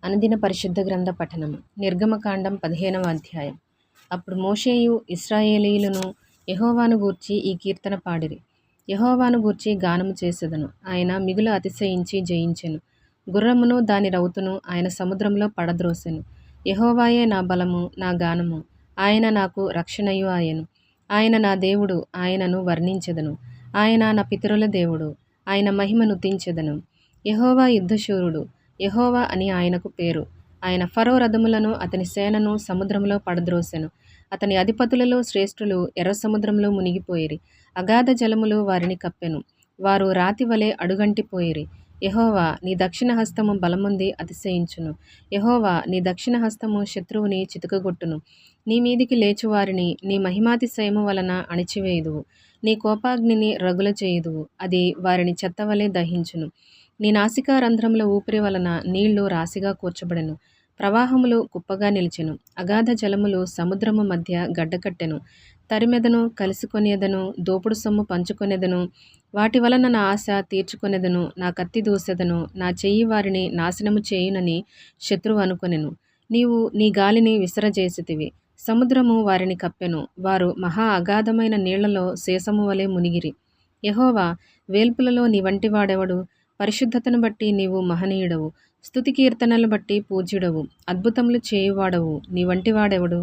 అనుదిన పరిశుద్ధ గ్రంథ పఠనము. నిర్గమకాండం 15వ అధ్యాయం. అప్పుడు మోషేయు ఇశ్రాయేలీయులను యెహోవాను గూర్చి ఈ కీర్తన పాడిరి. యెహోవాను గూర్చి గానము చేసెదను. ఆయన మిగుల అతిశయించి జయించెను. గుర్రమును దాని రౌతును ఆయన సముద్రంలో పడద్రోసెను. యెహోవాయే నా బలము, నా గానము. ఆయన నాకు రక్షణయు ఆయను. ఆయన నా దేవుడు, ఆయనను వర్ణించెదను. ఆయన నా పితరుల దేవుడు, ఆయన మహిమను తించెదను. యెహోవా యుద్ధశూరుడు, యెహోవా అని ఆయనకు పేరు. ఆయన ఫరో రథములను అతని సేనను సముద్రంలో పడద్రోసెను. అతని అధిపతులలో శ్రేష్ఠులు ఎర్ర సముద్రంలో మునిగిపోయిరి. అగాధ జలములు వారిని కప్పెను. వారు రాతి వలె అడుగంటిపోయిరి. యెహోవా నీ దక్షిణ హస్తము బలముంది అతిశయించును. యెహోవా నీ దక్షిణ హస్తము శత్రువుని చితకగొట్టును. నీ మీదికి లేచువారిని నీ మహిమాతిశయము వలన అణిచివేయుదువు. నీ కోపాగ్నిని రగుల చేయుదువు. అది వారిని చెత్తవలె దహించును. నీ నాసికా రంధ్రముల ఊపిరి వలన నీళ్లు రాశిగా కూర్చబడెను. ప్రవాహములు కుప్పగా నిలిచెను. అగాధ జలములు సముద్రము మధ్య గడ్డకట్టెను. తరిమెదను, కలిసికొనేదను, దోపుడు సొమ్ము పంచుకొనేదను. వాటి వలన నా ఆశ తీర్చుకొనేదను. నా కత్తి దూసెదను. నా చెయ్యి వారిని నాశనము చేయునని శత్రువు అనుకొనెను. నీవు నీ గాలిని విసరజేసితివి. సముద్రము వారిని కప్పెను. వారు మహా అగాధమైన నీళ్లలో శేషము వలె మునిగిరి. యెహోవా, వేల్పులలో నీ వంటి వాడెవడు? పరిశుద్ధతను బట్టి నీవు మహనీయుడవు. స్తుతి కీర్తనలు బట్టి పూజ్యుడవు. అద్భుతములు చేయువాడవు. నీ వంటి వాడెవడు?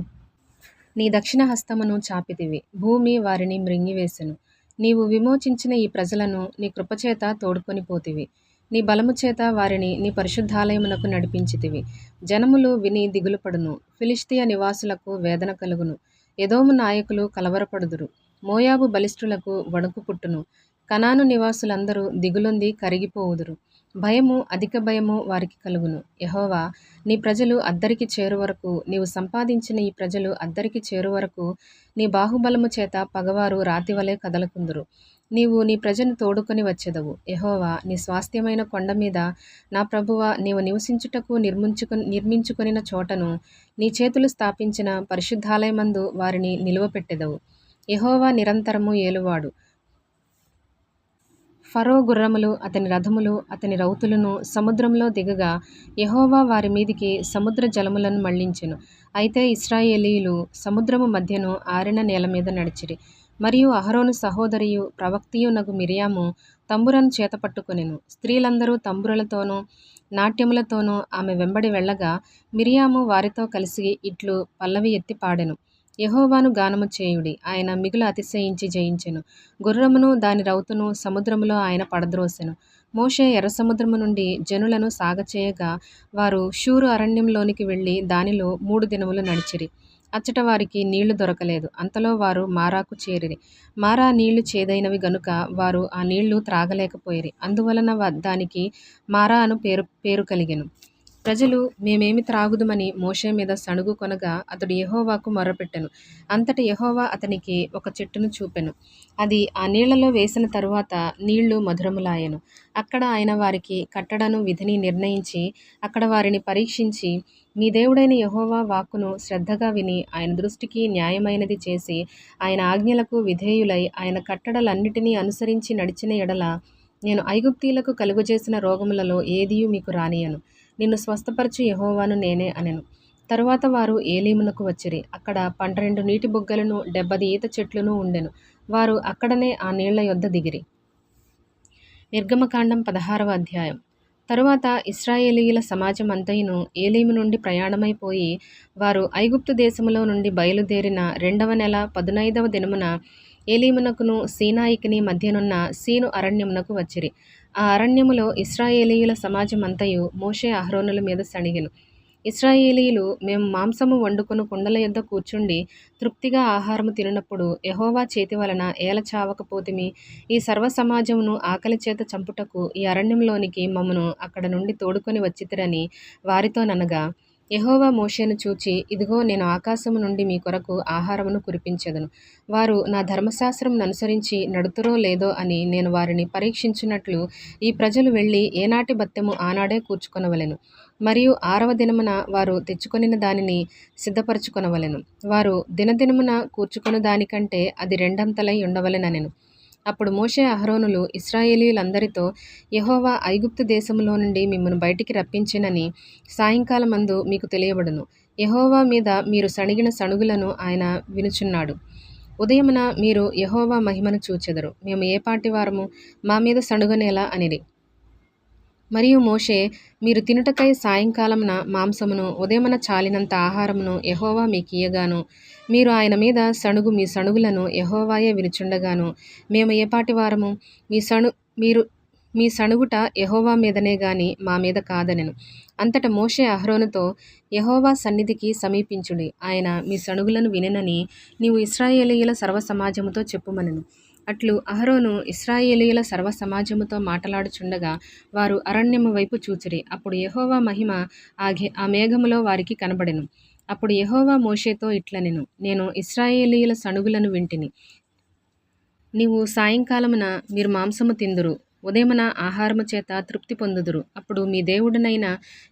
నీ దక్షిణ హస్తమును చాపితివి. భూమి వారిని మృంగివేసెను. నీవు విమోచించిన ఈ ప్రజలను నీ కృపచేత తోడుకొని పోతివి. నీ బలము చేత వారిని నీ పరిశుద్ధాలయమునకు నడిపించితివి. జనములు విని దిగులుపడును. ఫిలిష్తీయ నివాసులకు వేదన కలుగును. ఎదోము నాయకులు కలవరపడుదురు. మోయాబు బలిష్ఠులకు వణుకు పుట్టును. కనాను నివాసులందరూ దిగులొంది కరిగిపోవుదురు. భయము, అధిక భయము వారికి కలుగును. యెహోవా, నీ ప్రజలు అద్దరికి చేరు వరకు, నీవు సంపాదించిన ఈ ప్రజలు అద్దరికి చేరు వరకు నీ బాహుబలము చేత పగవారు రాతివలే కదలకుందురు. నీవు నీ ప్రజను తోడుకొని వచ్చెదవు. యెహోవా, నీ స్వాస్థ్యమైన కొండ మీద నా ప్రభువా, నీవు నివసించుటకు నిర్మించుకొనిన చోటను, నీ చేతులు స్థాపించిన పరిశుద్ధాలయమందు వారిని నిలువపెట్టెదవు. యెహోవా నిరంతరము ఏలువాడు. ఫరో గుర్రములు, అతని రథములు, అతని రౌతులను సముద్రంలో దిగగా యెహోవా వారి మీదికి సముద్ర జలములను మళ్లించెను. అయితే ఇశ్రాయేలీయులు సముద్రము మధ్యను ఆరిన నేల మీద నడిచిరి. మరియు అహరోను సహోదరియు ప్రవక్తియునగు మిరియాము తంబురను చేతపట్టుకొనెను. స్త్రీలందరూ తంబురలతోనూ నాట్యములతోనూ ఆమె వెంబడి వెళ్ళగా మిరియాము వారితో కలిసి ఇట్లు పల్లవి ఎత్తి పాడెను. యెహోవాను గానము చేయుడి. ఆయన మిగుల అతిశయించి జయించెను. గుర్రమును దాని రౌతును సముద్రములో ఆయన పడద్రోసెను. మోషే ఎర్ర సముద్రము నుండి జనులను సాగచేయగా వారు షూరు అరణ్యంలోనికి వెళ్ళి దానిలో 3 దినములు నడిచిరి. అచ్చట వారికి నీళ్లు దొరకలేదు. అంతలో వారు మారాకు చేరిరి. మారా నీళ్లు చేదైనవి గనుక వారు ఆ నీళ్లు త్రాగలేకపోయిరి. అందువలన దానికి మారా అను పేరు కలిగెను. ప్రజలు మేమేమి త్రాగుదుమని మోషే మీద సణుగు కొనగా అతడు యెహోవాకు మొర్రపెట్టెను. అంతట యెహోవా అతనికి ఒక చెట్టును చూపెను. అది ఆ నీళ్లలో వేసిన తరువాత నీళ్లు మధురములాయెను. అక్కడ ఆయన వారికి కట్టడను విధిని నిర్ణయించి అక్కడ వారిని పరీక్షించి, మీ దేవుడైన యెహోవా వాక్కును శ్రద్ధగా విని ఆయన దృష్టికి న్యాయమైనది చేసి ఆయన ఆజ్ఞలకు విధేయులై ఆయన కట్టడలన్నిటినీ అనుసరించి నడిచిన ఎడల నేను ఐగుప్తీయులకు కలుగజేసిన రోగములలో ఏదియూ మీకు రానియను. నిన్ను స్వస్థపరచు యెహోవాను నేనే అనెను. తరువాత వారు ఏలీమునకు వచ్చిరి. అక్కడ 12 నీటి బుగ్గలను 70 ఈత చెట్లును ఉండెను. వారు అక్కడనే ఆ నీళ్ల యొద్ద దిగిరి. నిర్గమకాండం 16వ అధ్యాయం. తరువాత ఇశ్రాయేలీయుల సమాజం అంతయును ఏలీము నుండి ప్రయాణమైపోయి వారు ఐగుప్తు దేశములో నుండి బయలుదేరిన 2వ నెల 15వ దినమున ఏలీమునకును సీనాయికిని మధ్యనున్న సీను అరణ్యమునకు వచ్చిరి. ఆ అరణ్యములో ఇశ్రాయేలీయుల సమాజం అంతయు మోషే అహరోనుల మీద సణిగెను. ఇశ్రాయేలీయులు, మేము మాంసము వండుకొను కుండల యొద్ద కూర్చుండి తృప్తిగా ఆహారము తినునప్పుడు యెహోవా చేతి వలన ఏల చావకపోతిమి? ఈ సర్వ సమాజమును ఆకలి చేత చంపుటకు ఈ అరణ్యంలోనికి మమ్మను అక్కడ నుండి తోడుకొని వచ్చితిరని వారితో ననగా, యెహోవా మోషేను చూచి, ఇదిగో నేను ఆకాశము నుండి మీ కొరకు ఆహారమును కురిపించెదను. వారు నా ధర్మశాస్త్రమును అనుసరించి నడుతురో లేదో అని నేను వారిని పరీక్షించున్నట్లు ఈ ప్రజలు వెళ్ళి ఏనాటి బత్తెము ఆనాడే కూర్చుకొనవలెను. మరియు 6వ దినమున వారు తెచ్చుకొనిన దానిని సిద్ధపరచుకొనవలెను. వారు దినదినమున కూర్చుకొను దానికంటే అది రెండంతలై ఉండవలెననెను. అప్పుడు మోషే అహరోనులు ఇశ్రాయేలీయులందరితో, యెహోవా ఐగుప్తు దేశములో నుండి మిమ్మును బయటికి రప్పించెనని సాయంకాలమందు మీకు తెలియబడును. యెహోవా మీద మీరు సణిగిన సణుగులను ఆయన వినుచున్నాడు. ఉదయమున మీరు యెహోవా మహిమను చూచెదరు. మేము ఏపాటి వారము? మా మీద సణుగనేలా అనిరి. మరియు మోషే, మీరు తినుటకై సాయంకాలమున మాంసమును, ఉదయమున చాలినంత ఆహారమును యెహోవా మీకియ్యగాను, మీరు ఆయన మీద సణుగు మీ సణుగులను యెహోవాయే వినుచుండగాను, మేము ఏపాటి వారము? మీరు మీ సణుగుట యెహోవా మీదనే గాని మా మీద కాదనెను. అంతట మోషే అహరోనుతో, యెహోవా సన్నిధికి సమీపించుడి, ఆయన మీ సణుగులను వినెనని నీవు ఇశ్రాయేలీయుల సర్వసమాజముతో చెప్పుమనెను. అట్లు అహరోను ఇశ్రాయేలీయుల సర్వసమాజముతో మాటలాడుచుండగా వారు అరణ్యము వైపు చూచిరి. అప్పుడు యెహోవా మహిమ ఆ మేఘములో వారికి కనబడెను. అప్పుడు యెహోవా మోషేతో ఇట్లనెను, నేను ఇశ్రాయేలీయుల సణుగులను వింటిని. నీవు సాయంకాలమున మీరు మాంసము తిందురు, ఉదయమున ఆహారము చేత తృప్తి పొందుదురు. అప్పుడు మీ దేవుడనైన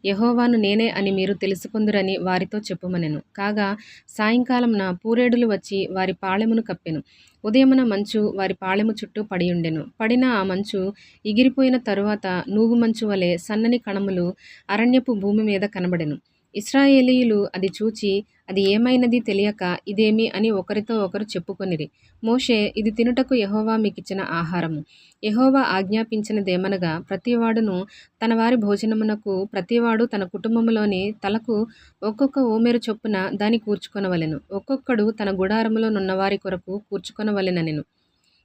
యెహోవాను నేనే అని మీరు తెలుసుకొందురని వారితో చెప్పుమనెను. కాగా సాయంకాలమున పూరేడులు వచ్చి వారి పాళెమును కప్పెను. ఉదయమున మంచు వారి పాళెము చుట్టూ పడియుండెను. పడిన ఆ మంచు ఎగిరిపోయిన తరువాత నూగు మంచు వలె సన్నని కణములు అరణ్యపు భూమి మీద కనబడెను. ఇశ్రాయేలీయులు అది చూచి అది ఏమైనది తెలియక ఇదేమి అని ఒకరితో ఒకరు చెప్పుకొనిరి. మోషే, ఇది తినుటకు యెహోవా మీకిచ్చిన ఆహారము. యెహోవా ఆజ్ఞాపించినదేమనగా, ప్రతివాడును తన వారి భోజనమునకు ప్రతివాడు తన కుటుంబములోని తలకు ఒక్కొక్క ఓమెరు చొప్పున దాని కూర్చుకొనవలెను. ఒక్కొక్కడు తన గుడారములో నున్నవారి కొరకు కూర్చుకొనవలెననెను.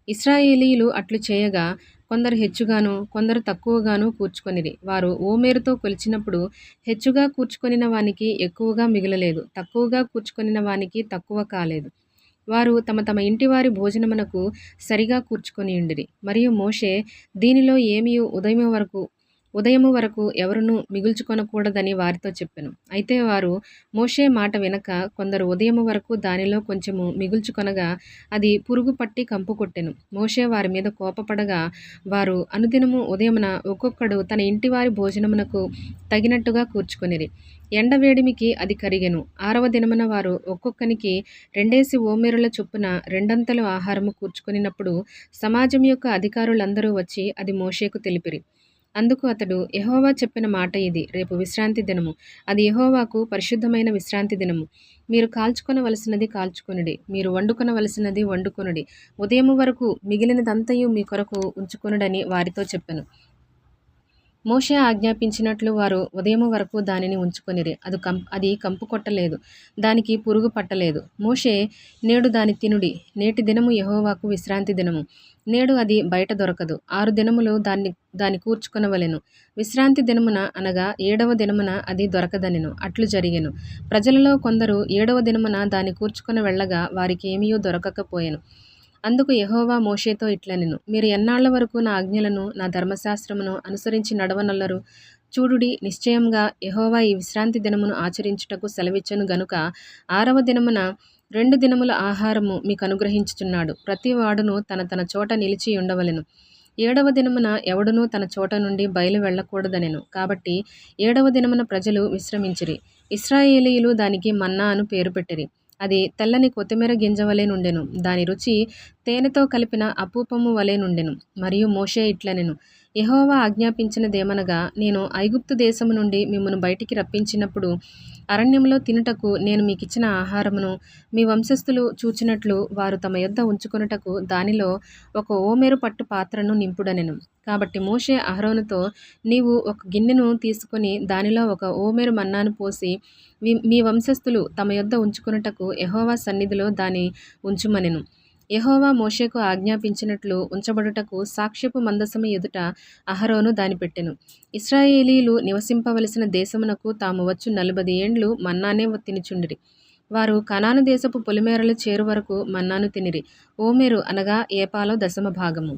ఇశ్రాయేలీయులు అట్లు చేయగా కొందరు హెచ్చుగాను కొందరు తక్కువగాను కూర్చుకొనిరి. వారు ఓమేరుతో కొలిచినప్పుడు హెచ్చుగా కూర్చుకొనిన వానికి ఎక్కువగా మిగులలేదు, తక్కువగా కూర్చుకొనిన వానికి తక్కువ కాలేదు. వారు తమ తమ ఇంటివారి భోజనమునకు సరిగా కూర్చుకొనియుండిరి. మరియు మోషే, దీనిలో ఏమియు ఉదయము వరకు ఎవరునూ మిగుల్చుకొనకూడదని వారితో చెప్పెను. అయితే వారు మోషే మాట వినక కొందరు ఉదయము వరకు దానిలో కొంచెము మిగుల్చుకొనగా అది పురుగు పట్టి కంపు కొట్టెను. మోషే వారి మీద కోపపడగా వారు అనుదినము ఉదయమున ఒక్కొక్కడు తన ఇంటివారి భోజనమునకు తగినట్టుగా కూర్చుకొనిరి. ఎండవేడిమికి అది కరిగెను. 6వ దినమున వారు ఒక్కొక్కనికి 2 ఓమెరుల చొప్పున 2 ఆహారము కూర్చుకొనినప్పుడు సమాజం యొక్క అధికారులందరూ వచ్చి అది మోషేకు తెలిపిరి. అందుకు అతడు, యెహోవా చెప్పిన మాట ఇది, రేపు విశ్రాంతి దినము, అది యెహోవాకు పరిశుద్ధమైన విశ్రాంతి దినము. మీరు కాల్చుకొనవలసినది కాల్చుకొనుడి, మీరు వండుకొనవలసినది వండుకొనుడి, ఉదయము వరకు మిగిలినదంతయు మీ కొరకు ఉంచుకొనుడని వారితో చెప్పెను. మోషే ఆజ్ఞాపించినట్లు వారు ఉదయము వరకు దానిని ఉంచుకొనిరి. అది కంపు కొట్టలేదు, దానికి పురుగు పట్టలేదు. మోషే, నేడు దాని తినుడి, నేటి దినము యెహోవాకు విశ్రాంతి దినము, నేడు అది బయట దొరకదు. 6 దినములు దాని కూర్చుకొనవలెను. విశ్రాంతి దినమున అనగా 7వ దినమున అది దొరకదనెను. అట్లు జరిగెను. ప్రజలలో కొందరు 7వ దినమున దాని కూర్చుకొని వెళ్ళగా వారికి ఏమీయూ దొరకకపోయెను. అందుకు యెహోవా మోషేతో ఇట్లనెను, మీరు ఎన్నాళ్ల వరకు నా ఆజ్ఞలను నా ధర్మశాస్త్రమును అనుసరించి నడవనొల్లరు? చూడుడి, నిశ్చయంగా యెహోవా ఈ విశ్రాంతి దినమును ఆచరించుటకు సెలవిచ్చెను గనుక 6వ దినమున 2 దినముల ఆహారము మీకు అనుగ్రహించుచున్నాడు. ప్రతి వాడును తన తన చోట నిలిచి ఉండవలెను. 7వ దినమున ఎవడునూ తన చోట నుండి బయలు వెళ్ళకూడదనెను. కాబట్టి 7వ దినమున ప్రజలు విశ్రమించిరి. ఇశ్రాయేలీయులు దానికి మన్నా అను పేరు పెట్టిరి. అది తెల్లని కొత్తిమీర గింజ వలె నుండెను. దాని రుచి తేనెతో కలిపిన అపూపము వలె నుండెను. మరియు మోషే ఇట్లనెను, యెహోవా ఆజ్ఞాపించినదేమనగా, నేను ఐగుప్తు దేశము నుండి మిమ్మును బయటికి రప్పించినప్పుడు అరణ్యంలో తినుటకు నేను మీకిచ్చిన ఆహారమును మీ వంశస్థులు చూచినట్లు వారు తమ యొద్ద ఉంచుకొనుటకు దానిలో 1 ఓమెరు పట్టు పాత్రను నింపుడనెను. కాబట్టి మోషే అహరోనుతో, నీవు ఒక గిన్నెను తీసుకొని దానిలో 1 ఓమెరు మన్నాను పోసి మీ వంశస్థులు తమ యొద్ద ఉంచుకొనుటకు యెహోవా సన్నిధిలో దాని ఉంచుమనెను. యెహోవా మోషేకు ఆజ్ఞాపించినట్లు ఉంచబడుటకు సాక్ష్యపు మందసము ఎదుట అహరోను దాని పెట్టెను. ఇశ్రాయేలీయులు నివసింపవలసిన దేశమునకు తాము వచ్చు 40 ఏండ్లు మన్నానే తినుచుండిరి. వారు కనాను దేశపు పొలిమేరలు చేరు వరకు మన్నాను తినిరి. ఓమెరు అనగా ఏపాలో 10వ భాగము.